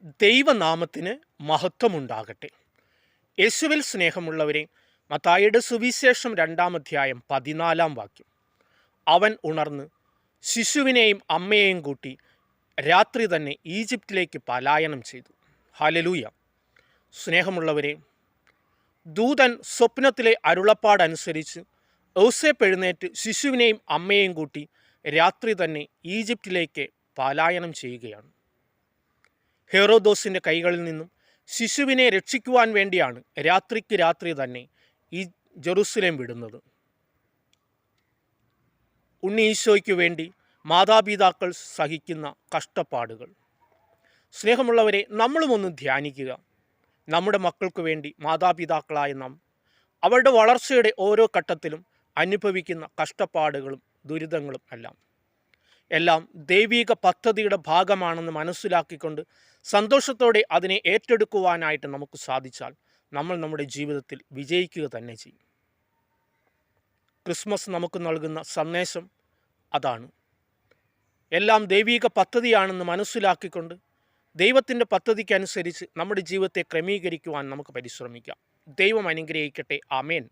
ദൈവനാമത്തിന് മഹത്വമുണ്ടാകട്ടെ. യേശുവിൽ സ്നേഹമുള്ളവരെ, മത്തായിയുടെ സുവിശേഷം 2-ാം അധ്യായം 14-ാം വാക്യം. അവൻ ഉണർന്ന് ശിശുവിനെയും അമ്മയെയും കൂട്ടി രാത്രി തന്നെ ഈജിപ്തിലേക്ക് പലായനം ചെയ്തു. ഹല്ലേലൂയ. സ്നേഹമുള്ളവരെ, ദൂതൻ സ്വപ്നത്തിലെ അരുളപ്പാടനുസരിച്ച് ഔസേപ്പ് എഴുന്നേറ്റ് ശിശുവിനെയും അമ്മയെയും കൂട്ടി രാത്രി തന്നെ ഈജിപ്തിലേക്ക് പലായനം ചെയ്യുകയാണ്. ഹെറോദോസിൻ്റെ കൈകളിൽ നിന്നും ശിശുവിനെ രക്ഷിക്കുവാൻ വേണ്ടിയാണ് രാത്രിക്ക് രാത്രി തന്നെ ഈ ജെറുസലേം വിടുന്നത്. ഉണ്ണി ഈശോയ്ക്ക് വേണ്ടി മാതാപിതാക്കൾ സഹിക്കുന്ന കഷ്ടപ്പാടുകൾ. സ്നേഹമുള്ളവരെ, നമ്മളും ഒന്ന് ധ്യാനിക്കുക. നമ്മുടെ മക്കൾക്ക് വേണ്ടി മാതാപിതാക്കളായ നാം അവരുടെ വളർച്ചയുടെ ഓരോ ഘട്ടത്തിലും അനുഭവിക്കുന്ന കഷ്ടപ്പാടുകളും ദുരിതങ്ങളും എല്ലാം ദൈവിക പദ്ധതിയുടെ ഭാഗമാണെന്ന് മനസ്സിലാക്കിക്കൊണ്ട് സന്തോഷത്തോടെ അതിനെ ഏറ്റെടുക്കുവാനായിട്ട് നമുക്ക് സാധിച്ചാൽ നമ്മൾ നമ്മുടെ ജീവിതത്തിൽ വിജയിക്കുക തന്നെ ചെയ്യും. ക്രിസ്മസ് നമുക്ക് നൽകുന്ന സന്ദേശം അതാണ്. എല്ലാം ദൈവിക പദ്ധതിയാണെന്ന് മനസ്സിലാക്കിക്കൊണ്ട് ദൈവത്തിൻ്റെ പദ്ധതിക്കനുസരിച്ച് നമ്മുടെ ജീവിതത്തെ ക്രമീകരിക്കുവാൻ നമുക്ക് പരിശ്രമിക്കാം. ദൈവം അനുഗ്രഹിക്കട്ടെ. ആമേൻ.